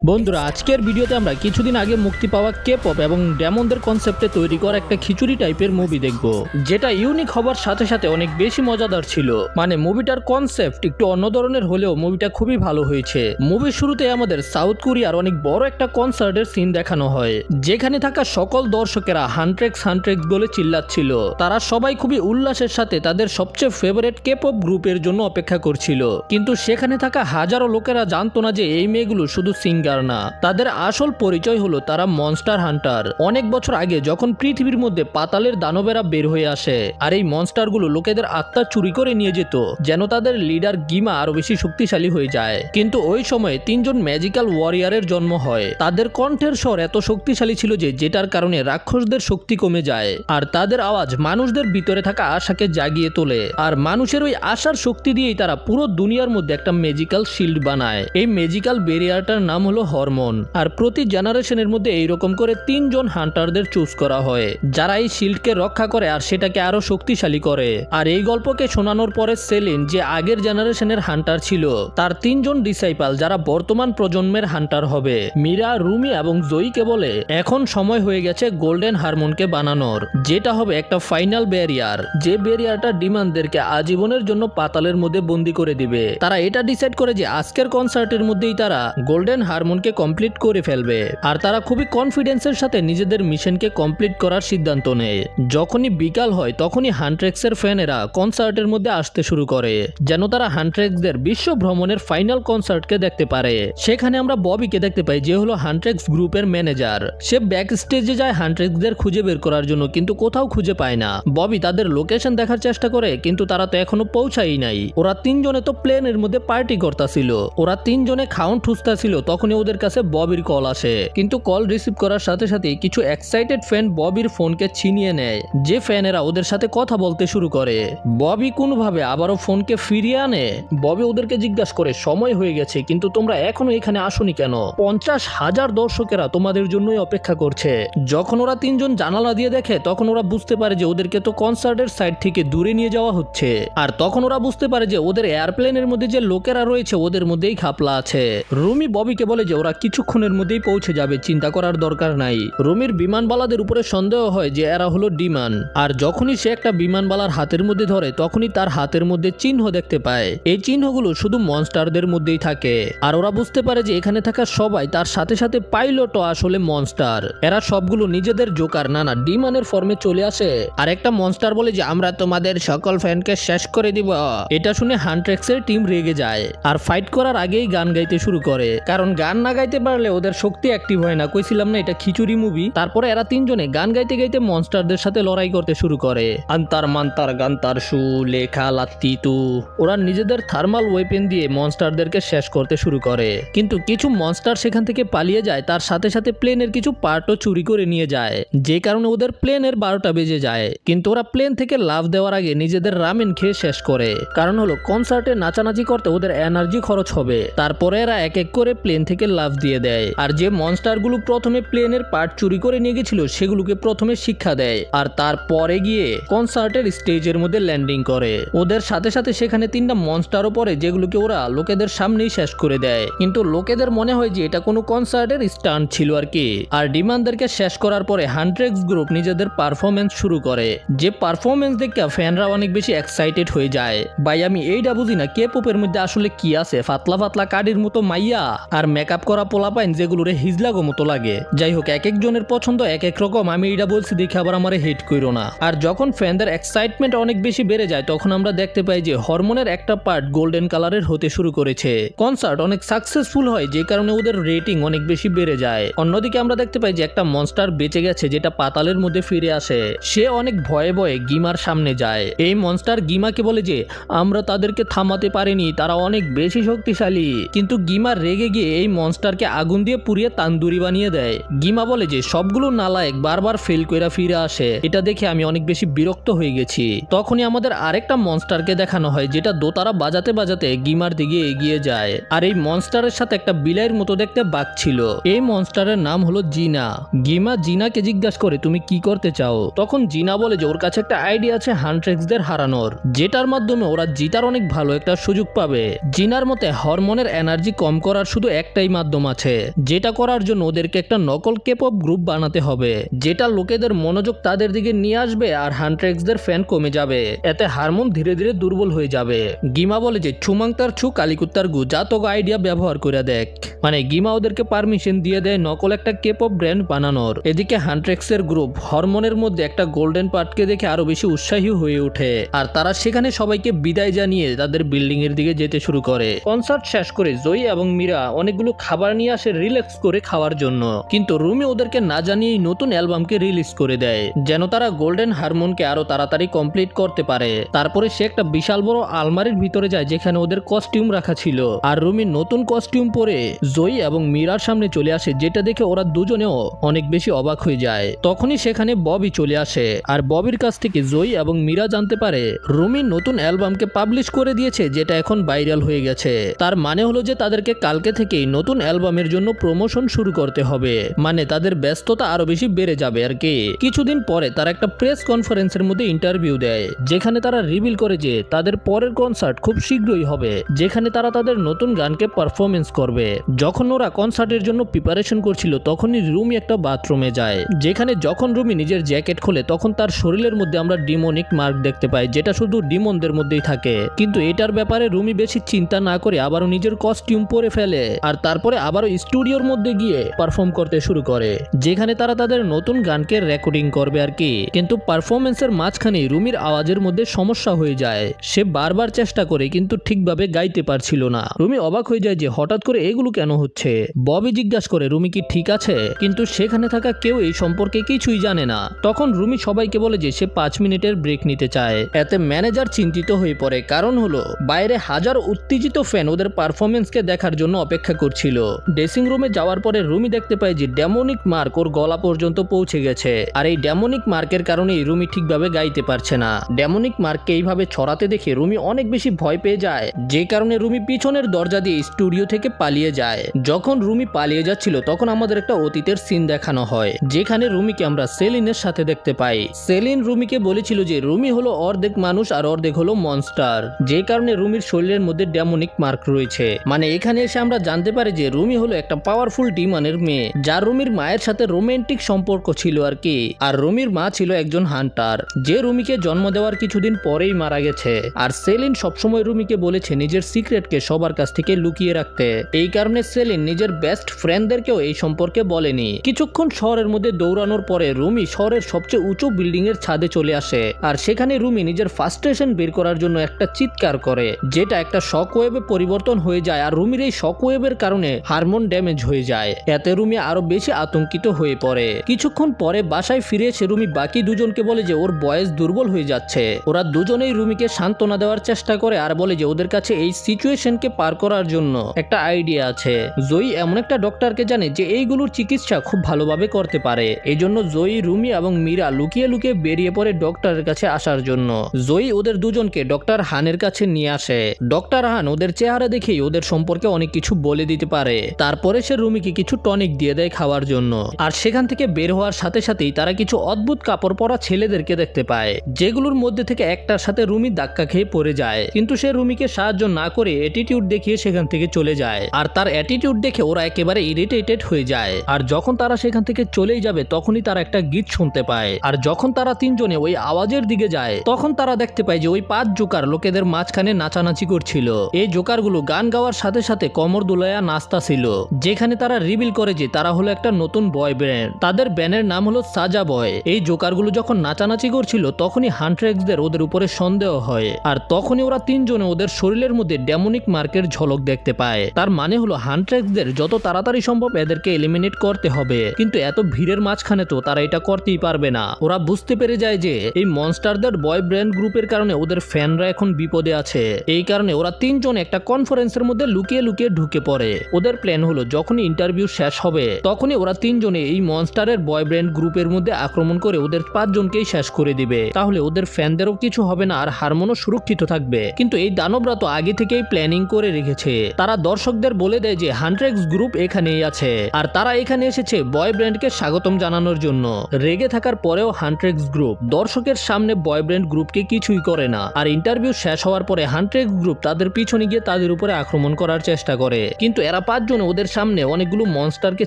বন্ধুরা আজকের ভিডিওতে আমরা কিছুদিন আগে মুক্তি পাওয়া কে-পপ এবং ডেমনদের কনসেপ্টে তৈরি করা একটা খিচুড়ি টাইপের মুভি দেখব, যেটা ইউনিক হবার সাথে সাথে অনেক বেশি মজাদার ছিল। মানে মুভিটার কনসেপ্ট একটু অন্য ধরনের হলেও মুভিটা খুবই ভালো হয়েছে। মুভির শুরুতে আমাদের সাউথ কোরিয়ার অনেক বড় একটা কনসার্টের সিন দেখানো হয়, যেখানে থাকা সকল দর্শকেরা হান্ট্রেক্স হান্ট্রেক্স বলে চিল্লাচ্ছিল। তারা সবাই খুবই উল্লাসের সাথে তাদের সবচেয়ে ফেভারিট কে-পপ গ্রুপের জন্য অপেক্ষা করছিল। কিন্তু সেখানে থাকা হাজারো লোকেরা জানতো না যে এই মেয়েগুলো শুধু সিঙ্গার না, তাদের আসল পরিচয় হলো তারা মনস্টার হান্টার। অনেক বছর আগে যখন পৃথিবীর মধ্যে পাতালের দানবেরা বের হয়ে আসে আর এই মনস্টারগুলো লোকেদের আত্মা চুরি করে নিয়ে যেত, যেন তাদের লিডার গিমা আরো বেশি শক্তিশালী হয়ে যায়। কিন্তু ওই সময় তিনজন ম্যাজিক্যাল ওয়ারিয়ারের জন্ম হয়। তাদের কণ্ঠের স্বর এত শক্তিশালী ছিল যে যেটার কারণে রাক্ষসদের শক্তি কমে যায়, আর তাদের আওয়াজ মানুষদের ভিতরে থাকা আশাকে জাগিয়ে তোলে। আর মানুষের ওই আশার শক্তি দিয়েই তারা পুরো দুনিয়ার মধ্যে একটা ম্যাজিক্যাল শিল্ড বানায়। এই ম্যাজিক্যাল ব্যারিয়ারটার নাম হলো হরমোন। আর প্রতি জেনারেশনের মধ্যে এইরকম করে তিনজন হান্টারদের চুজ করা হয়, যারা এই শিল্ডকে রক্ষা করে আর সেটাকে আরো শক্তিশালী করে। আর এই গল্পকে শোনানোর পরে সেলিন, যে আগের জেনারেশনের হান্টার ছিল, তার তিনজন ডিসাইপল যারা বর্তমান প্রজন্মের হান্টার হবে, মীরা, রুমি এবং জয়ীকে বলে এখন সময় হয়ে গেছে গোল্ডেন হারমোনকে বানানোর, যেটা হবে একটা ফাইনাল ব্যারিয়ার, যে ব্যারিয়ারটা ডিমান্ডদেরকে আজীবনের জন্য পাতালের মধ্যে বন্দী করে দিবে। তারা এটা ডিসাইড করে যে আজকের কনসার্টের মধ্যেই তারা গোল্ডেন হারমোনকে কমপ্লিট করে ফেলবে। আর তারা খুবই কনফিডেন্সের সাথে নিজেদের মিশনকে কমপ্লিট করার সিদ্ধান্ত নেয়। যখনই বিকাল হয় তখনই হান্ট্রেক্সের ফ্যানেরা কনসার্টের মধ্যে আসতে শুরু করে, যেন তারা হান্ট্রেক্সদের বিশ্ব ভ্রমণের ফাইনাল কনসার্টকে দেখতে পারে। সেখানে আমরা ববিকে দেখতে পাই, যে হলো হান্ট্রেক্স গ্রুপের ম্যানেজার। সে ব্যাক স্টেজে যায় হান্ট্রেক্সদের খুঁজে বের করার জন্য, কিন্তু কোথাও খুঁজে পায় না। ববি তাদের লোকেশন দেখার চেষ্টা করে, কিন্তু তারা তো এখনো পৌঁছাই নাই। ওরা তিনজনে তো প্লেনের মধ্যে পার্টি করতেছিল, ওরা তিনজনে খাউন ঠুসতেছিল। তখনই ওদের কাছে ববির কল আসে, কিন্তু কল রিসিভ করার সাথে সাথে কিছু এক্সাইটেড ফ্যান ববির ফোনকে ছিনিয়ে নেয়, যে ফ্যানেরা ওদের সাথে কথা বলতে শুরু করে। ববি কোনোভাবে আবারও ফোনকে ফিরিয়ে আনে। ববি ওদেরকে জিজ্ঞাসা করে, সময় হয়ে গেছে কিন্তু তোমরা এখনো এখানে আসোনি কেন? 50,000 দর্শকেরা তোমাদের জন্যই অপেক্ষা করছে। যখন ওরা তিনজন জানালা দিয়ে দেখে তখন ওরা বুঝতে পারে যে ওদেরকে তো কনসার্টের সাইড থেকে দূরে নিয়ে যাওয়া হচ্ছে। আর তখন ওরা বুঝতে পারে যে ওদের এয়ারপ্লেনের মধ্যে যে লোকেরা রয়েছে ওদের মধ্যেই খাপলা আছে। রুমি ববিকে বলে যে ওরা কিছুক্ষণের মধ্যেই পৌঁছে যাবে, চিন্তা করার দরকার নাই। রুমির বিমানবালাদের উপরে সন্দেহ হয় যে এরা হলো ডিমান। আর যখনই সে একটা বিমানবালার হাতের মধ্যে ধরে তখনই তার হাতের মধ্যে চিহ্ন দেখতে পায়। এই চিহ্নগুলো শুধু মনস্টারদের মধ্যেই থাকে। আর ওরা বুঝতে পারে যে এখানে থাকা সবাই, তার সাথে সাথে পাইলটও আসলে মনস্টার। এরা সবগুলো নিজেদের জোকার না ডিমানের ফর্মে চলে আসে। আর একটা মনস্টার বলে যে আমরা তোমাদের সকল ফ্যানকে শেষ করে দিব। এটা শুনে হান্ট্রেক্সের টিম রেগে যায় আর ফাইট করার আগেই গান গাইতে শুরু করে, কারণ গান না গাইতে পারলে ওদের শক্তি অ্যাক্টিভ হয় না। কইছিলাম না এটা খিচুড়ি মুভি। তারপরে এরা তিনজনে গান গাইতে গাইতে মনস্টারদের সাথে লড়াই করতে শুরু করে। আন্তার মান্তার গান্তার সু লেখা লাত্তি তু। ওরা নিজেদের থার্মাল ওয়েপেন দিয়ে মনস্টারদেরকে শেষ করতে শুরু করে, কিন্তু কিছু মনস্টার সেখান থেকে পালিয়ে যায়। তার সাথে সাথে প্লেনের কিছু পার্টও চুরি করে নিয়ে যায়, যে কারণে ওদের প্লেনের 12টা বেজে যায়। কিন্তু ওরা প্লেন থেকে লাফ দেওয়ার আগে নিজেদের রামেন খেয়ে শেষ করে, কারণ হলো কনসার্টে নাচানাচি করতে ওদের এনার্জি খরচ হবে। তারপরে এরা এক এক করে প্লেন থেকে লাফ দিয়ে দেয়। আর যে মনস্টারগুলো প্রথমে প্লেনের পার্ট চুরি করে নিয়ে গেছিল সেগুলোকে প্রথমে শিক্ষা দেয়, আর তারপরে গিয়ে কনসার্টের স্টেজের মধ্যে ল্যান্ডিং করে। ওদের সাথে সাথে সেখানে 3টা মনস্টারও পড়ে, যেগুলোকে ওরা লোকেদের সামনেই শেষ করে দেয়। কিন্তু লোকেদের মনে হয় যে এটা কোনো কনসার্টের স্টান্ট ছিল আর কি। আর ডিমান্ডদেরকে শেষ করার পরে হান্ট্রেক্স গ্রুপ নিজেদের পারফরমেন্স শুরু করে, যে পারফরমেন্স দেখে ফ্যানরা অনেক বেশি এক্সাইটেড হয়ে যায়। ভাই আমি এইটা বুঝি না কে-পপের মধ্যে আসলে কি আছে, ফাতলা ফাতলা কাডির মতো মাইয়া আর মেকআপ করা পোলাপাইন যেগুলোরে হিজলাগো মতো লাগে। যাই হোক, এক একজনের পছন্দ এক এক রকম। আমি এইটা বলছি দেখে আবার আমারে হেট কইরো না। আর যখন ফ্যানদের এক্সাইটমেন্ট অনেক বেশি বেড়ে যায় তখন আমরা দেখতে পাই যে হরমোনের একটা পার্ট গোল্ডেন কালারের হতে শুরু করেছে। কনসার্ট অনেক সাকসেসফুল হয়, যে কারণে ওদের রেটিং অনেক বেশি বেড়ে যায়। অন্যদিকে আমরা দেখতে পাই যে একটা মনস্টার বেঁচে গেছে, যেটা পাতালের মধ্যে ফিরে আসে। সে অনেক ভয়ে ভয়ে গিমার সামনে যায়। এই মনস্টার গিমাকে বলে যে আমরা তাদেরকে থামাতে পারিনি, তারা অনেক বেশি শক্তিশালী। কিন্তু গিমা রেগে গিয়ে এই মনস্টারকে আগুন দিয়ে পুড়িয়ে তান্দুরি বানিয়ে দেয়। গিমা বলে যে সবগুলো নালায়েক বারবার ফেল কইরা ফিরে আসে। এটা দেখে আমি অনেক বেশি বিরক্ত হয়ে গেছি। তখনই আমাদের আরেকটা মনস্টারকে দেখানো হয়, যেটা দোতারা বাজাতে বাজাতে গিমার দিকে এগিয়ে যায়। আর এই মনস্টারের সাথে একটা বিলাইয়ের মতো দেখতে বাঘ ছিল। এই মনস্টারের নাম হলো জিনা। গিমা জিনাকে জিজ্ঞাসা করে তুমি কি করতে চাও? তখন জিনা বলে যে ওর কাছে একটা আইডিয়া আছে হান্ট্রেক্সদের হারানোর, যেটার মাধ্যমে ওরা জিতার অনেক ভালো একটা সুযোগ পাবে। জিনার মতে হরমোনের এনার্জি কম করার শুধু একটাই একটাই মাধ্যম আছে, যেটা করার জন্য ওদেরকে একটা নকল কেপপ গ্রুপ বানাতে হবে, যেটা লোকেদের মনোযোগ তাদের দিকে নিয়ে আসবে আর হান্ট্রেক্সদের ফ্যান কমে যাবে। এতে হারমোন ধীরে ধীরে দুর্বল হয়ে যাবে। গিমা বলে যে ছুমাং তার ছু কালিকুত্তার গু, যা তোকে আইডিয়া ব্যবহার করে দেখ। মানে গিমা ওদেরকে পারমিশন দিয়ে দেয় নকল একটা কেপপ ব্র্যান্ড বানানোর। এদিকে হান্ট্রেক্সের গ্রুপ হরমোনের মধ্যে একটা গোল্ডেন পার্টকে দেখে আরো বেশি উৎসাহী হয়ে ওঠে আর তারা সেখানে সবাইকে বিদায় জানিয়ে তাদের বিল্ডিং এর দিকে যেতে শুরু করে। কনসার্ট শেষ করে জয়ী এবং মীরা অনেকগুলো খাবার নিয়ে আসে রিল্যাক্স করে খাওয়ার জন্য, কিন্তু রুমি ওদেরকে না জানিয়ে নতুন অ্যালবামকে রিলিজ করে দেয় যেন তারা গোল্ডেন হারমোনকে আরো তাড়াতাড়ি কমপ্লিট করতে পারে। তারপরে সে একটা বিশাল বড় আলমারির ভিতরে যায় যেখানে ওদের কস্টিউম রাখা ছিল, আর রুমি নতুন কস্টিউম পরে জয়ী এবং মীরার সামনে চলে আসে, যেটা দেখে ওরা দুজনেও অনেক বেশি অবাক হয়ে যায়। তখনই সেখানে ববি চলে আসে আর ববির কাছ থেকে জয়ী এবং মীরা জানতে পারে রুমি নতুন অ্যালবামকে পাবলিশ করে দিয়েছে, যেটা এখন ভাইরাল হয়ে গেছে। তার মানে হলো যে তাদেরকে কালকে থেকেই নতুন অ্যালবামের জন্য প্রমোশন শুরু করতে হবে, মানে তাদের ব্যস্ততা আরো বেশি বেড়ে যাবে আর কি। কিছুদিন পরে তারা একটা প্রেস কনফারেন্সের মধ্যে ইন্টারভিউ দেয়, যেখানে তারা রিভিল করে যে তাদের পরের কনসার্ট খুব শীঘ্রই হবে, যেখানে তারা তাদের নতুন গানকে পারফরমেন্স করবে। যখন ওরা কনসার্টের জন্য প্রিপারেশন করছিল তখনই রুমি একটা বাথরুমে যায়, যেখানে যখন রুমি নিজের জ্যাকেট খোলে তখন তার শরীরের মধ্যে আমরা ডিমনিক মার্ক দেখতে পাই, যেটা শুধু ডিমনদের মধ্যেই থাকে। কিন্তু এটার ব্যাপারে রুমি বেশি চিন্তা না করে আবারও নিজের কস্টিউম পরে ফেলে আর তারপরে আবারও স্টুডিওর মধ্যে গিয়ে পারফর্ম করতে শুরু করে, যেখানে তারা তাদের নতুন গানকে রেকর্ডিং করবে আর কি। কিন্তু পারফরমেন্সের মাঝখানে রুমির আওয়াজের মধ্যে সমস্যা হয়ে যায়। সে বারবার চেষ্টা করে কিন্তু ঠিকভাবে গাইতে পারছিল না। রুমি অবাক হয়ে যায় যে হঠাৎ করে এগুলো কেন হচ্ছে। ববি জিজ্ঞাসা করে রুমি কি ঠিক আছে, কিন্তু সেখানে থাকা কেউ এই সম্পর্কে কিছুই জানে না। তখন রুমি সবাইকে বলে যে সে 5 মিনিটের ব্রেক নিতে চায়। এতে ম্যানেজার চিন্তিত হয়ে পড়ে, কারণ হলো বাইরে হাজার উত্তেজিত ফ্যান ওদের পারফরমেন্সকে দেখার জন্য অপেক্ষা করছিল। ড্রেসিং রুমে যাওয়ার পরে রুমি দেখতে পায় যে ডেমনিক মার্ক ওর গলা পর্যন্ত পৌঁছে গেছে, আর এই ডেমনিক মার্কের কারণেই রুমি ঠিকভাবে গাইতে পারছে না। ডেমনিক মার্ককে এইভাবে ছড়াতে দেখে রুমি অনেক বেশি ভয় পেয়ে যায়, যে কারণে রুমি পিছনের দরজা দিয়ে স্টুডিও থেকে পালিয়ে যায়। যখন রুমি পালিয়ে যাচ্ছিল তখন আমাদের একটা অতীতের সিন দেখানো হয়, যেখানে রুমিকে আমরা সেলিনের সাথে দেখতে পাই। সেলিন রুমিকে বলেছিল যে রুমি হলো অর্ধেক মানুষ আর অর্ধেক হলো মনস্টার, যে কারণে রুমির শরীরের মধ্যে ডেমনিক মার্ক রয়েছে। মানে এখানে এসে আমরা জানতে পারি যে রুমি হলো একটা পাওয়ারফুল ডিমনের মেয়ে, যার রুমির মায়ের সাথে রোমান্টিক সম্পর্ক ছিল আর কি। আর রুমির মা ছিল একজন হান্টার, যে রুমিকে জন্ম দেওয়ার কিছুদিন পরেই মারা গেছে। আর সেলিন সবসময় রুমিকে বলেছে নিজের সিক্রেটকে সবার কাছ থেকে লুকিয়ে রাখতে, এই কারণে সেলিন নিজের বেস্ট ফ্রেন্ডদেরকেও এই সম্পর্কে বলেনি। কিছুক্ষণ শহরের মধ্যে দৌড়ানোর পরে রুমি শহরের সবচেয়ে উঁচু বিল্ডিং এর ছাদে চলে আসে, আর সেখানে রুমি নিজের ফ্রাস্ট্রেশন বের করার জন্য একটা চিৎকার করে, যেটা একটা শক ওয়েভে পরিবর্তন হয়ে যায়। আর রুমির এই শক ওয়েভের কারণে হারমোন ড্যামেজ হয়ে যায়। এতে রুমি আরো বেশি আতঙ্কিত হয়ে পড়ে। কিছুক্ষণ পরে বাসায় ফিরে এসে রুমি বাকি দুজনকে বলে যে ওর বয়স দুর্বল হয়ে যাচ্ছে। ওরা দুজনেই রুমিকে সান্ত্বনা দেওয়ার চেষ্টা করে আর বলে যে ওদের কাছে এই সিচুয়েশনকে পার করার জন্য একটা আইডিয়া আছে। জয়ী এমন একটা ডক্টরকে জানে যে এইগুলোর চিকিৎসা খুব ভালোভাবে করতে পারে। এই জন্য জয়ী, রুমি এবং মীরা লুকিয়ে লুকিয়ে বেরিয়ে পড়ে ডক্টরের কাছে আসার জন্য। জয়ী ওদের দুজনকে ডক্টর হানের কাছে নিয়ে আসে। ডক্টর হান ওদের চেহারা দেখেই ওদের সম্পর্কে অনেক কিছু বলে দিতে পারে। তারপরে সে রুমিকে কিছু টনিক দিয়ে দেয় খাওয়ার জন্য। আর সেখান থেকে বের হওয়ার সাথে সাথেই তারা কিছু অদ্ভুত কাপড় পরা ছেলেদেরকে দেখতে পায়, যেগুলোর মধ্যে থেকে একটার সাথে রুমি ধাক্কা খেয়ে পড়ে যায়। কিন্তু সে রুমিকে সাহায্য না করে অ্যাটিটিউড দেখিয়ে সেখান থেকে চলে যায়। আর তার অ্যাটিটিউড দেখে ওরা একেবারে ইরিটেটেড হয়ে যায়। আর যখন তারা সেখান থেকে চলেই যাবে তখনই তারা একটা গীত শুনতে পায়। আর যখন তারা তিনজনে ওই আওয়াজের দিকে যায় তখন তারা দেখতে পায় যে ওই 5 জোকার লোকেদের মাঝখানে নাচানাচি করছিল। এই জোকারগুলো গান গাওয়ার সাথে সাথে কমর দুলায়া নাস্তা ছিল, যেখানে তারা রিভিল করে যে তারা হলো একটা নতুন বয় ব্যান্ড। তাদের ব্যান্ডের নাম হলো সাজা বয়। এই জোকারগুলো যখন নাচানাচি করছিল তখনই হান্ট্রেক্সদের ওদের উপরে সন্দেহ হয়। আর তখনই ওরা তিনজনে ওদের শরীরের মধ্যে ডেমনিক মার্কের ঝলক দেখতে পায়। তার মানে হলো হান্ট্রেক্সদের যত তাড়াতাড়ি সম্ভব এদেরকে এলিমিনেট করতে হবে। কিন্তু এত ভিড়ের মাঝখানে তো তারা এটা করতেই পারবে না। ওরা বুঝতে পেরে যায় যে এই মনস্টারদের বয় ব্যান্ড গ্রুপের কারণে ওদের ফ্যানরা এখন বিপদে আছে। এই কারণে ওরা তিনজন একটা কনফারেন্সের মধ্যে লুকিয়ে লুকিয়ে ঢুকে পড়ে। ওদের প্ল্যান হলো যখনই ইন্টারভিউ শেষ হবে তখনই ওরা তিনজনে এই মনস্টারের বয় ব্যান্ড গ্রুপের মধ্যে আক্রমণ করে ওদের 5 জনকেই শেষ করে দিবে। তাহলে ওদের ফ্যানদেরও কিছু হবে না আর হারমোনও সুরক্ষিত থাকবে। কিন্তু এই দানবরা তো আগে থেকেই প্ল্যানিং করে রেখেছে। তারা দর্শকদের বলে দেয় যে হান্ট্রেক্স গ্রুপ এখানেই আছে আর তারা এখানে এসেছে বয় ব্যান্ডকে স্বাগতম জানানোর জন্য। রেগে থাকার পরেও হান্ট্রেক্স গ্রুপ দর্শকের সামনে বয় ব্যান্ড গ্রুপকে কিছুই করে না। আর ইন্টারভিউ শেষ হওয়ার পরে হান্ট্রেক্স গ্রুপ তাদের পিছনে গিয়ে তাদের উপরে আক্রমণ করার চেষ্টা করে, কিন্তু এরা তারা 5 জনে ওদের সামনে অনেকগুলো মনস্টারকে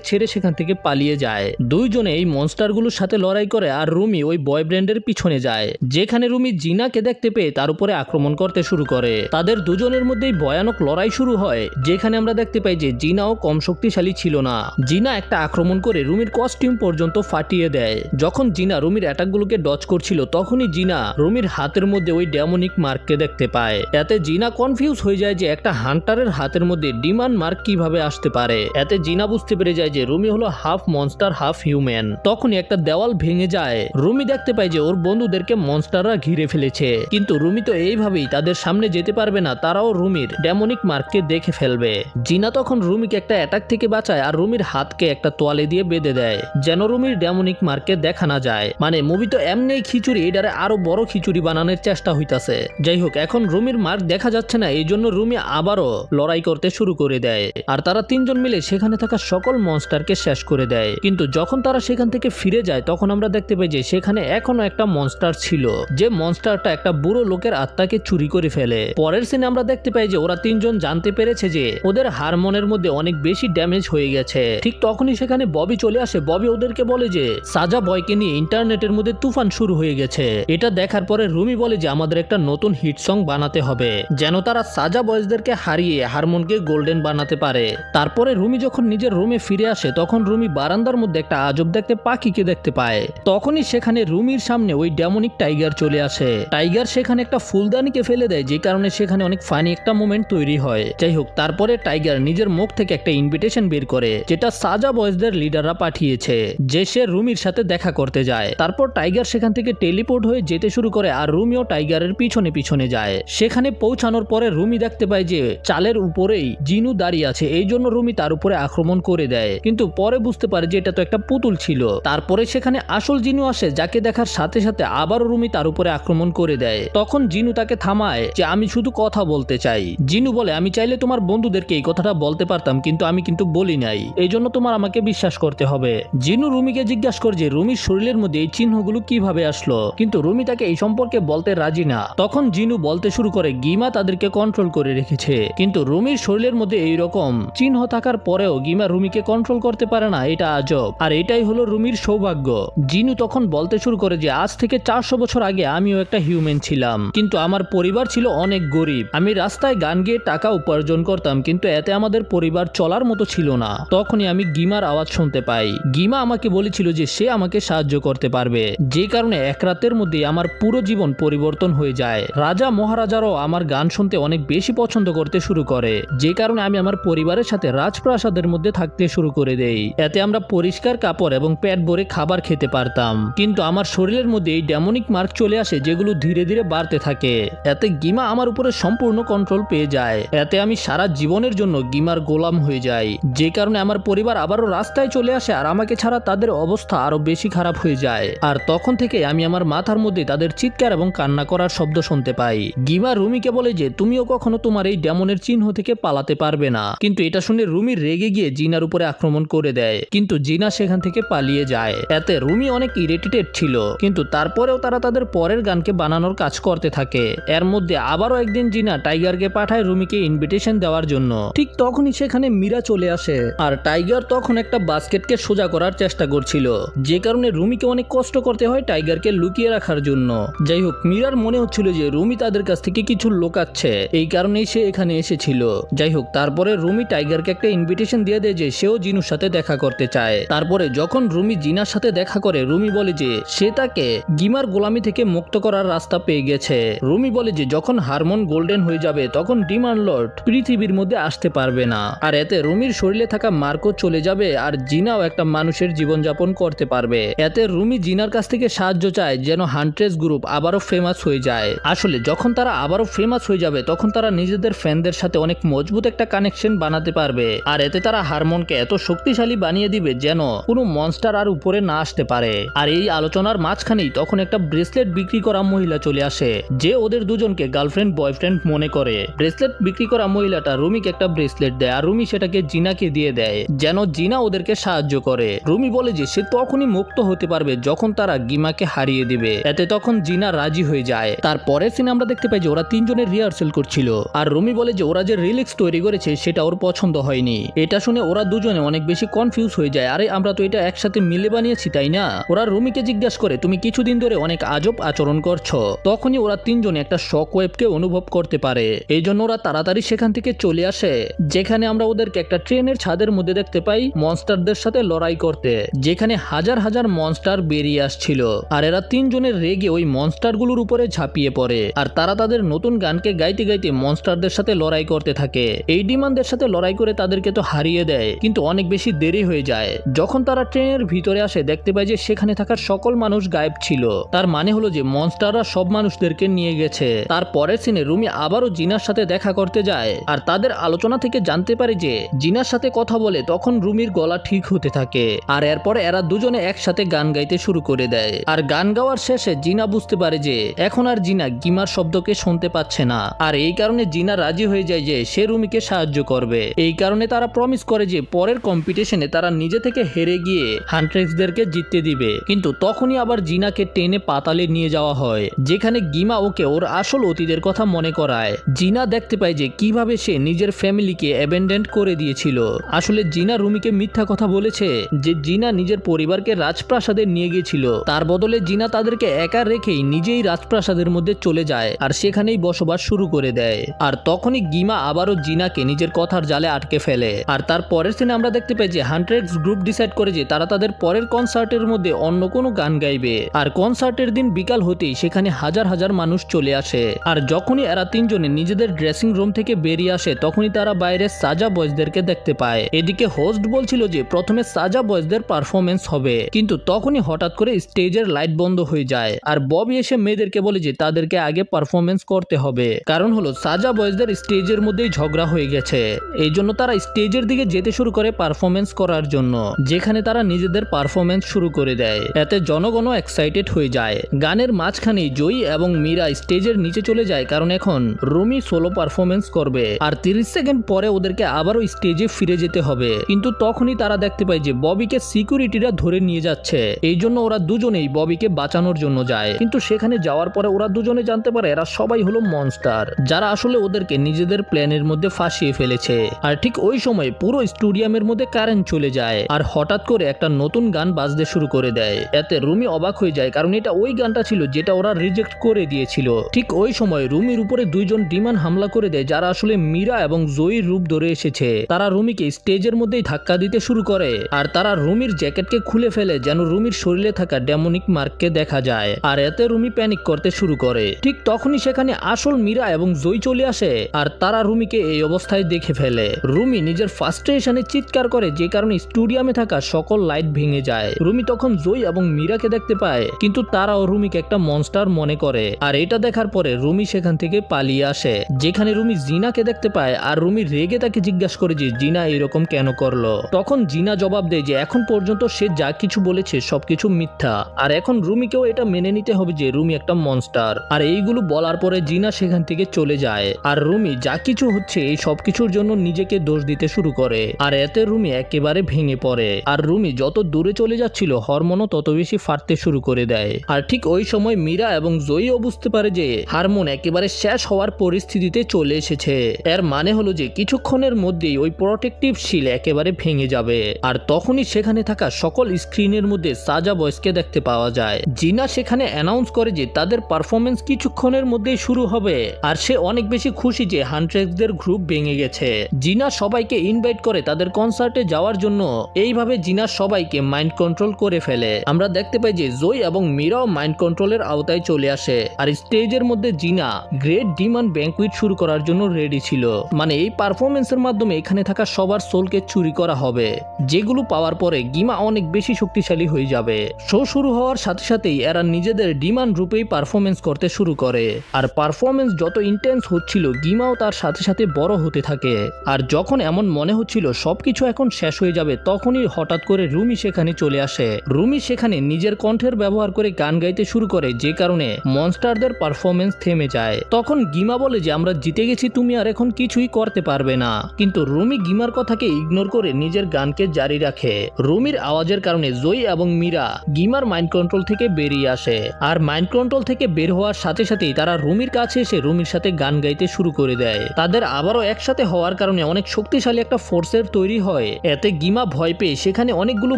ছেড়ে সেখান থেকে পালিয়ে যায়। 2 জনে এই মনস্টারগুলোর সাথে লড়াই করে আর রুমি ওই বয়ফ্রেন্ডের পিছনে যায়, যেখানে রুমি জিনাকে দেখতে পেয়ে তার উপরে আক্রমণ করতে শুরু করে। তাদের দুজনের মধ্যেই ভয়ানক লড়াই শুরু হয়, যেখানে আমরা দেখতে পাই যে জিনাও কম শক্তিশালী ছিল না। জিনা একটা আক্রমণ করে রুমির কস্টিউম পর্যন্ত ফাটিয়ে দেয়। যখন জিনা রুমির অ্যাটাকগুলোকে ডজ করছিল তখনই জিনা রুমির হাতের মধ্যে ওই ডেমনিক মার্ককে দেখতে পায়। এতে জিনা কনফিউজ হয়ে যায় যে একটা হান্টারের হাতের মধ্যে ডিমন মার্ক কিভাবে আসতে পারে। এতে জিনা বুঝতে পেরে যায় যে রুমি হলো হাফ মনস্টার হাফ হিউম্যান। তখনই একটা দেওয়াল ভেঙে যায়। রুমি দেখতে পায় যে ওর বন্ধুদেরকে মনস্টাররা ঘিরে ফেলেছে, কিন্তু রুমি তো এইভাবেই তাদের সামনে যেতে পারবে না, তারাও রুমির ডেমনিক মার্ককে দেখে ফেলবে। জিনা তখন রুমিকে একটা অ্যাটাক থেকে বাঁচায় আর রুমির হাতকে একটা তোয়ালে দিয়ে বেঁধে দেয়, যেন রুমির ডেমনিক মার্ককে দেখা না যায়। মানে মুভি তো এমনি খিচুড়ি, এটারে আরো বড় খিচুড়ি বানানোর চেষ্টা হইতাছে। যাই হোক, এখন রুমির মার্ক দেখা যাচ্ছে না, এই জন্য রুমি আবারও লড়াই করতে শুরু করে দেয় আর তারা 3 জন মিলে সেখানে থাকা সকল মনস্টারকে শেষ করে দেয়। কিন্তু যখন তারা সেখান থেকে ফিরে যায় তখন আমরা দেখতে পাই যে সেখানে এখনো একটা মনস্টার ছিল, যে মনস্টারটা একটা বুড়ো লোকের আত্মাকে চুরি করে ফেলে। পরের সিনে আমরা দেখতে পাই যে ওরা 3 জন জানতে পেরেছে যে ওদের হারমোনের মধ্যে অনেক বেশি ড্যামেজ হয়ে গেছে। ঠিক তখনই সেখানে ববি চলে আসে। ববি ওদেরকে বলে যে সাজা বয়কে নিয়ে ইন্টারনেটের মধ্যে তুফান শুরু হয়ে গেছে। এটা দেখার পরে রুমি বলে যে আমাদের একটা নতুন হিট সং বানাতে হবে, যেন তারা সাজা বয়েজদেরকে হারিয়ে হারমোনকে গোল্ডেন বানাতে পারে। তারপরে রুমি যখন নিজের রুমে ফিরে আসে তখন রুমি বারান্দার মধ্যে একটা আজব দেখতে পাখিকে দেখতে পায়। তখনই সেখানে রুমির সামনে ওই ডেমনিক টাইগার চলে আসে। টাইগার সেখানে একটা ফুলদানিকে ফেলে দেয়, যে কারণে সেখানে অনেক ফানি একটা মোমেন্ট তৈরি হয়। যাই হোক, তারপরে টাইগার নিজের মুখ থেকে একটা ইনভিটেশন বের করে, যেটা সাজা বয়েজদের লিডাররা পাঠিয়েছে, যে সে রুমির সাথে দেখা করতে যায়। তারপর টাইগার সেখান থেকে টেলিপোর্ট হয়ে যেতে শুরু করে আর রুমিও টাইগারের পিছনে পিছনে যায়। সেখানে পৌঁছানোর পরে রুমি দেখতে পায় যে চালের উপরেই জিনু দাঁড়িয়ে আছে, এই জন্য রুমি তার উপরে আক্রমণ করে দেয়। কিন্তু পরে বুঝতে পারে যে এটা তো একটা পুতুল ছিল। তারপরে সেখানে আসল জিনু আসে, যাকে দেখার সাথে সাথে আবারও রুমি তার উপরে আক্রমণ করে দেয়। তখন জিনু তাকে থামায় যে আমি শুধু কথা বলতে চাই। জিনু বলে আমি চাইলে তোমার বন্ধুদেরকে এই কথাটা বলতে পারতাম, কিন্তু আমি কিন্তু বলি নাই, এই জন্য তোমার আমাকে বিশ্বাস করতে হবে। জিনু রুমিকে জিজ্ঞাসা করে যে রুমির শরীরের মধ্যে এই চিহ্নগুলো কিভাবে আসলো, কিন্তু রুমি তাকে এই সম্পর্কে বলতে রাজি না। তখন জিনু বলতে শুরু করে গিমা তাদেরকে কন্ট্রোল করে রেখেছে, কিন্তু রুমির শরীরের মধ্যে এইরকম চিহ্ন থাকার পরেও গিমা রুমিকে কন্ট্রোল করতে পারে না, এটা আজব। আর এটাই হলো রুমির সৌভাগ্য। জিনু তখন বলতে শুরু করে যে আজ থেকে 400 বছর আগে আমিও একটা হিউম্যান ছিলাম, কিন্তু আমার পরিবার ছিল অনেক গরিব। আমি রাস্তায় গান গেয়ে টাকা উপার্জন করতাম, কিন্তু এতে আমাদের পরিবার চলার মতো ছিল না। তখনই আমি গিমার আওয়াজ শুনতে পাই। গিমা আমাকে বলেছিল যে সে আমাকে সাহায্য করতে পারবে, যে কারণে এক রাতের মধ্যে আমার পুরো জীবন পরিবর্তন হয়ে যায়। রাজা মহারাজারও আমার গান শুনতে অনেক বেশি পছন্দ করতে শুরু করে, যে কারণে আমি আমার পরিবারের সাথে রাজপ্রাসাদের মধ্যে থাকতে শুরু করে দেই। এতে আমরা পরিষ্কার কাপড় এবং পেট ভরে খাবার খেতে পারতাম। কিন্তু আমার শরীরের মধ্যে এই ডেমনিক মার্ক চলে আসে, যেগুলো ধীরে ধীরে বাড়তে থাকে। এতে গিমা আমার উপরে সম্পূর্ণ কন্ট্রোল পেয়ে যায়। এতে আমি সারা জীবনের জন্য গিমার গোলাম হয়ে যাই, যে কারণে আমার পরিবার আবারও রাস্তায় চলে আসে আর আমাকে ছাড়া তাদের অবস্থা আরো বেশি খারাপ হয়ে যায়। আর তখন থেকে আমি আমার মাথার মধ্যে তাদের চিৎকার এবং কান্না করার শব্দ শুনতে পাই। গিমা রুমিকে বলে যে তুমিও কখনো তোমার এই ডেমনের চিহ্ন থেকে পালাতে পারবে না। কিন্তু এটা শুনে রুমি রেগে গিয়ে জিনার উপরে আক্রমণ করে দেয়, কিন্তু জিনা সেখান থেকে পালিয়ে যায়। এতে রুমি অনেক ইরিটেটেড ছিল, কিন্তু তারপরেও তারা তাদের পরের গানকে বানানোর কাজ করতে থাকে। এর মধ্যে আবারও একদিন জিনা টাইগারকে পাঠায় রুমিকে ইনভিটেশন দেওয়ার জন্য। ঠিক তখনই সেখানে মীরা চলে আসে, আর টাইগার তখন একটা বাস্কেটকে সোজা করার চেষ্টা করছিল, যে কারণে রুমিকে অনেক কষ্ট করতে হয় টাইগারকে লুকিয়ে রাখার জন্য। যাই হোক, মীরার মনে হচ্ছিল যে রুমি তাদের কাছ থেকে কিছু লুকাচ্ছে, এই কারণেই সে এখানে এসেছিল। যাই হোক, তারপরে রুমি টাইগারকে একটা ইনভিটেশন দিয়ে দেয় যে সেও জিনুর সাথে দেখা করতে চায়। তারপরে যখন রুমি জিনার সাথে দেখা করে, রুমি বলে যে সে তাকে গিমার গোলামি থেকে মুক্ত করার রাস্তা পেয়ে গেছে। রুমি বলে যে যখন হারমোন গোল্ডেন হয়ে যাবে তখন ডিমন লর্ড পৃথিবীর মধ্যে আসতে পারবে না, আর এতে রুমির শরীরে থাকা মার্কও চলে যাবে আর জিনাও একটা মানুষের জীবনযাপন করতে পারবে। এতে রুমি জিনার কাছ থেকে সাহায্য চায় যেন হান্ট্রেস গ্রুপ আবারও ফেমাস হয়ে যায়। আসলে যখন তারা আবারও ফেমাস হয়ে যাবে তখন তারা নিজেদের ফ্যানদের সাথে অনেক মজবুত একটা কানেকশন বানাতে পারবে, আর এতে তারা হারমোনকে এত শক্তিশালী বানিয়ে দিবে যেন কোনো মনস্টার আর উপরে না আসতে পারে। আর এই আলোচনার মাঝখানেই তখন একটা ব্রেসলেট বিক্রি করা মহিলা চলে আসে, যে ওদের দুজনকে গার্লফ্রেন্ড বয়ফ্রেন্ড মনে করে। ব্রেসলেট বিক্রি করা মহিলাটা রুমিকে একটা ব্রেসলেট দেয়, আর রুমি সেটাকে জিনাকে দিয়ে দেয় যেন জিনা ওদেরকে সাহায্য করে। রুমি বলে যে সে তখনই মুক্ত হতে পারবে যখন তারা গিমাকে হারিয়ে দিবে। এতে তখন জিনা রাজি হয়ে যায়। তারপরে সিনে আমরা দেখতে পাই যে ওরা 3 জনের রিহার্সেল করছিল, আর রুমি বলে যে ওরা যে রিলিক্স তৈরি করেছে সেটা ওর পছন্দ হয়নি। এটা শুনে ওরা দুজনে অনেক বেশি কনফিউজ হয়ে যায়। আরে আমরা তো এটা একসাথে মিলে বানিয়েছি তাই না? ওরা রুমিকে জিজ্ঞাসা করে তুমি কিছুদিন ধরে অনেক আজব আচরণ করছো। তখনই ওরা তিনজনে একটা শক ওয়েভকে অনুভব করতে পারে। এই জন্য ওরা তাড়াতাড়ি সেখান থেকে চলে আসে, যেখানে আমরা ওদেরকে একটা ট্রেনের ছাদের মধ্যে দেখতে পাই মনস্টারদের সাথে লড়াই করতে, যেখানে হাজার হাজার মনস্টার বেরিয়ে আসছিল। আর এরা তিনজনের রেগে ওই মনস্টারগুলোর উপরে ঝাঁপিয়ে পড়ে আর তারা তাদের নতুন গানকে গাইতে গাইতে মনস্টারদের সাথে লড়াই করতে থাকে। এই ডিমানদের সাথে লড়াই করে তাদেরকে তো হারিয়ে দেয়, কিন্তু অনেক বেশি দেরি হয়ে যায়। যখন তারা ট্রেনের ভিতরে আসে দেখতে পায় যে সেখানে থাকা সকল মানুষ গায়েব ছিল। তার মানে হলো যে মনস্টাররা সব মানুষদেরকে নিয়ে গেছে। তার পরের সিনে রুমি আবারও জিনার সাথে দেখা করতে যায় আর তাদের আলোচনা থেকে জানতে পারে যে জিনার সাথে কথা বলে তখন রুমির গলা ঠিক হতে থাকে। আর এরপরে এরা দুজনে একসাথে গান গাইতে শুরু করে দেয়। আর গান গাওয়ার শেষে জিনা বুঝতে পারে যে এখন আর জিনা গিমার শব্দকে শুনতে পাচ্ছে না। আর এই কারণে জিনা রাজি হয়ে যায় যে সে রুমিকে সাহায্য করবে। এই কারণে তারা প্রমিস করে যে পরের কম্পিটিশনে তারা নিজে থেকে হেরে গিয়ে হান্ট্রেক্সদেরকে জিততে দিবে। কিন্তু তখনই আবার জিনাকে টেনে পাতালে নিয়ে যাওয়া হয়, যেখানে গিমা ওকে ওর আসল অতীতের কথা মনে করায়। জিনা দেখতে পায় যে কিভাবে সে নিজের ফ্যামিলিকে অ্যাবেন্ডেন্ট করে দিয়েছিল। আসলে জিনা রুমিকে মিথ্যা কথা বলেছে যে জিনা নিজের পরিবারকে রাজপ্রাসাদে নিয়ে গিয়েছিল। তার বদলে জিনা তাদেরকে একা রেখেই নিজেই রাজপ্রাসাদের মধ্যে চলে যায় আর সেখানেই বসবাস শুরু করে দেয়। আর তখনই গিমা আবারও জিনাকে নিজের কথার জালে আটকে ফেলে। আর তার পরের সিনে আমরা দেখতে পাই যে হান্ট্রেক্স গ্রুপ ডিসাইড করে যে তারা তাদের পরের কনসার্টের মধ্যে অন্য কোনো গান গাইবে। আর কনসার্টের দিন বিকাল হতেই সেখানে হাজার হাজার মানুষ চলে আসে। আর যখনই এরা তিনজনে নিজেদের ড্রেসিং রুম থেকে বেরিয়ে আসে তখনই তারা বাইরে সাজা বয়েজদেরকে দেখতে পায়। এদিকে হোস্ট বলছিল যে প্রথমে সাজা বয়েজদের পারফরমেন্স হবে, কিন্তু তখনই হঠাৎ করে স্টেজের লাইট বন্ধ হয়ে যায় আর ববি এসে মেয়েদেরকে বলে যে তাদেরকে আগে পারফরমেন্স করতে হবে। কারণ হলো সাজা বয়েজদের স্টেজের মধ্যেই ঝগড়া হয়ে গেছে। এই জন্য তারা স্টেজের দিকে যেতে শুরু করে পারফরমেন্স করার জন্য, যেখানে তারা নিজেদের পারফরমেন্স শুরু করে দেয়। এতে জনগণও এক্সাইটেড হয়ে যায়। গানের মাঝখানেই জয়ী এবং মীরা স্টেজের নিচে চলে যায়, কারণ এখন রুমি সোলো পারফরমেন্স করবে আর 30 সেকেন্ড পরে ওদেরকে আবারও স্টেজে ফিরে যেতে হবে। কিন্তু তখনই তারা দেখতে পায় যে ববিকে সিকিউরিটিরা ধরে নিয়ে যাচ্ছে। এই জন্য ওরা দুজনেই ববিকে বাঁচানোর জন্য যায়। কিন্তু সেখানে যাওয়ার পরে ওরা দুজনে জানতে পারে এরা সবাই হলো মনস্টার, যারা আসলে ওদেরকে নিজেদের প্ল্যানের মধ্যে ফাঁসিয়ে ফেলেছে। আর ঠিক ওই সময় পুরো স্টেডিয়ামের মধ্যে কারেন্ট চলে যায় আর হঠাৎ করে একটা নতুন গান বাজতে শুরু করে দেয়। এতে রুমি অবাক হয়ে যায়, কারণ এটা ওই গানটা ছিল যেটা ওরা রিজেক্ট করে দিয়েছিল। ঠিক ওই সময় রুমির উপরে দুইজন ডিমান হামলা করে দেয়, যারা আসলে মীরা এবং জয়ীর রূপ ধরে এসেছে। তারা রুমিকে স্টেজের মধ্যেই ধাক্কা দিতে শুরু করে আর তারা রুমির জ্যাকেটকে খুলে ফেলে যেন রুমির শরীরে থাকা ডেমনিক মার্ককে দেখা যায়। আর এতে রুমি প্যানিক করতে শুরু করে। ঠিক তখনই সেখানে আসল মীরা এবং জয়ী চলে আসে আর তারা রুমিকে এই অবস্থায় দেখে ফেলে। রুমি নিজের ফ্রাস্ট্রেশনে চিৎকার করে, যে কারণে স্টেডিয়ামে থাকা সকল লাইট ভেঙে যায়। রুমি তখন জয়ী এবং মীরাকে দেখতে পায়, কিন্তু তারাও রুমিকে একটা মনস্টার মনে করে। আর এটা দেখার পরে রুমি সেখান থেকে পালিয়ে আসে, যেখানে রুমি জিনাকে দেখতে পায়। আর রুমি রেগে তাকে জিজ্ঞাসা করে যে জিনা এরকম কেন করলো। তখন জিনা জবাব দেয় যে এখন পর্যন্ত সে যা কিছু বলেছে সবকিছু মিথ্যা, আর এখন রুমিকেও এটা মেনে নিতে হবে যে রুমি একটা মনস্টার। আর এইগুলো বলার পরে জিনা সেখান থেকে চলে যায় আর রুমি যা কিছু হচ্ছে এই সবকিছুর জন্য নিজেকে দোষ দিতে শুরু করে। আর এতে রুমি একেবারে ভেঙে পড়ে। আর রুমি যত দূরে চলে যাচ্ছিল হরমোনও তত বেশি ফাটতে শুরু করে দেয়। আর ঠিক ওই সময় মীরা এবং জয়ীও বুঝতে পারে যে হারমোন একেবারে শেষ হওয়ার পরিস্থিতিতে চলে এসেছে। এর মানে হলো যে কিছুক্ষণের মধ্যেই ওই প্রোটেক্টিভ শিল একেবারে ভেঙে যাবে। আর তখনই সেখানে থাকা সকল স্ক্রিনের মধ্যে সাজা বয়েজকে দেখতে পাওয়া যায়। জিনা সেখানে অ্যানাউন্স করে যে তাদের পারফরমেন্স কিছুক্ষণের মধ্যেই শুরু হবে। আর সে অনেক বেশি খুশি যে হান্ট্রেক্সদের গ্রুপ ভেঙে গেছে। জিনা সবাইকে ইনভাইট করে তাদের কনসার্টে যাওয়ার জন্য। এইভাবে জিনা সবাইকে মাইন্ড কন্ট্রোল করে ফেলে। আমরা দেখতে পাই যে জয়ী এবং মীরাও মাইন্ড কন্ট্রোলের আওতায় চলে আসে। আর স্টেজের মধ্যে জিনা গ্রেট ডিমান্ড ব্যাঙ্কুইট শুরু করার জন্য রেডি ছিল। মানে এই পারফরমেন্সের মাধ্যমে এখানে থাকা সবার সোলকে চুরি করা হবে, যেগুলো পাওয়ার পরে গিমা অনেক বেশি শক্তিশালী হয়ে যাবে। শো শুরু হওয়ার সাথে সাথেই এরা নিজেদের ডিমান্ড রূপেই পারফরমেন্স করতে শুরু করে। আর পারফরমেন্স যত ইন্টেন্স হচ্ছিল গিমাও তার সাথে সাথে বড় হতে থাকে। আর যখন এমন মনে হচ্ছিল সবকিছু এখন শেষ হয়ে যাবে, তখনই হঠাৎ করে রুমি সেখানে চলে আসে। রুমি সেখানে নিজের কণ্ঠের ব্যবহার করে গান গাইতে শুরু করে, যে কারণে মনস্টারদের পারফরমেন্স থেমে যায়। তখন গিমা বলে যে আমরা জিতে গেছি, তুমি আর এখন কিছুই করতে পারবে না। কিন্তু রুমি গিমার কথাকে ইগনোর করে নিজের গানকে জারি রাখে। রুমির আওয়াজের কারণে জয়ী এবং মীরা গিমার মাইন্ড কন্ট্রোল থেকে বেরিয়ে আসে। আর মাইন্ড কন্ট্রোল থেকে বের হওয়ার সাথে সাথেই তারা রুমির কাছে এসে রুমির সাথে গান গাইতে শুরু করে দেয়। তাদের আবারও একসাথে হওয়ার কারণে কারণে অনেক শক্তিশালী একটা ফোর্সের তৈরি হয়। এতে গিমা ভয় পেয়ে সেখানে অনেকগুলো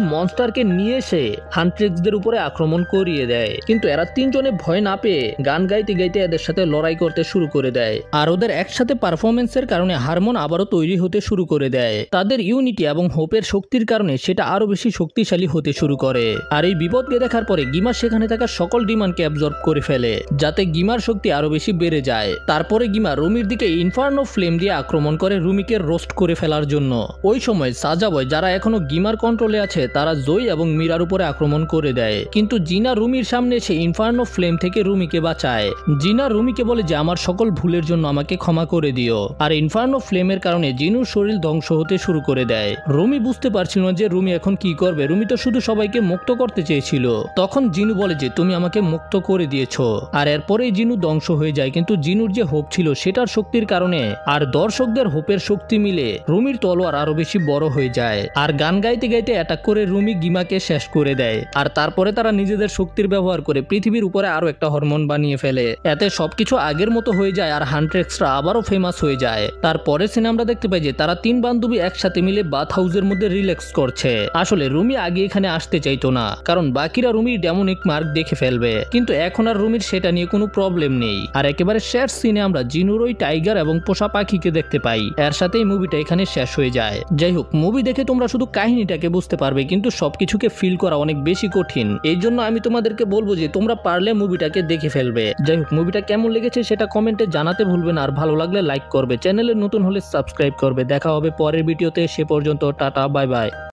মনস্টারকে নিয়ে এসে হান্ট্রিক্সদের উপরে আক্রমণ করিয়ে দেয়, কিন্তু এরা তিনজনে ভয় না পেয়ে গান গাইতে গাইতে এদের সাথে লড়াই করতে শুরু করে দেয়। আর ওদের একসাথে পারফরমেন্সের কারণে হারমোন আবারও তৈরি হতে শুরু করে দেয়। তাদের ইউনিটি এবং হোপের শক্তির কারণে সেটা আরো বেশি শক্তিশালী হতে শুরু করে। আর এই বিপদকে দেখার পরে গিমা সেখানে থাকা সকল ডিমান্ডকে অ্যাবজর্ব করে ফেলে, যাতে গিমার শক্তি আরো বেশি বেড়ে যায়। তারপরে গিমা রুমির দিকে ইনফার্নো ফ্লেম দিয়ে আক্রমণ করে রুমিকে রোস্ট করে ফেলার জন্য। ওই সময় সাজা বয়, যারা এখনো গিমার কন্ট্রোলে আছে, তারা জয় এবং মীরার উপরে আক্রমণ করে দেয়, কিন্তু জিনা রুমির সামনে এসে ইনফার্নো ফ্লেম থেকে রুমিকে বাঁচায়। জিনা রুমিকে বলে যে আমার সকল ভুলের জন্য আমাকে ক্ষমা করে দিও। আর ইনফার্নো ফ্লেমের কারণে জিনুর শরীর ধ্বংস হতে শুরু করে দেয়। রুমি বুঝতে পারছিল না যে রুমি এখন কি করবে। রুমি তো শুধু সবাইকে মুক্ত করতে চেয়েছিল। তখন জিনু বলে যে তুমি আমাকে মুক্ত করে দিয়েছো। আর এরপরেই জিনু ধ্বংস হয়ে যায়, কিন্তু জিনুর যে হোপ ছিল সেটার শক্তির কারণে আর দর্শকদের হোপের শক্তি মিলে রুমির তলোয়ার আরো বেশি বড় হয়ে যায়। আর গান গাইতে গাইতে অ্যাটাক করে রুমি গিমাকে শেষ করে দেয়। আর তারপরে তারা নিজেদের শক্তির ব্যবহার করে পৃথিবীর উপরে আরো একটা হরমোন বানিয়ে ফেলে। এতে সবকিছু আগের মতো হয়ে যায় আর হান্ট্রেক্সরা আবারও ফেমাস হয়ে যায়। তারপরে সিনে আমরা দেখতে পাই যে তারা তিন বান্ধবী একসাথে মিলে বাথ হাউসের মধ্যে রিল্যাক্স করছে। আসলে রুমি আগে এখানে আসতে চাইতো না, কারণ বাকিরা রুমির ডেমনিক মার্ক দেখে ফেলবে, কিন্তু এখন আর রুমির সেটা নিয়ে কোনো প্রবলেম নেই। আর একেবারে শেষ সিনে আমরা জিনুর ওই টাইগার এবং পোষা পাখিকে দেখতে পাই। এর সাথেই মুভিটা এখানে শেষ হয়ে যায়। যাই হোক, মুভি দেখে তোমরা শুধু কাহিনীটাকে বুঝতে পারবে, কিন্তু সবকিছুকে ফিল করা অনেক বেশি কঠিন। এই জন্য আমি তোমাদেরকে বলবো যে তোমরা পারলে মুভিটাকে দেখে ফেলবে। যাই হোক, মুভিটা কেমন লেগেছে সেটা কমেন্টে জানাতে ভুলবে না। আর ভালো লাগলে লাইক করবে, চ্যানেলে নতুন হলে সাবস্ক্রাইব করবে। দেখা হবে পরের ভিডিওতে। সে পর্যন্ত টাটা, বাই বাই।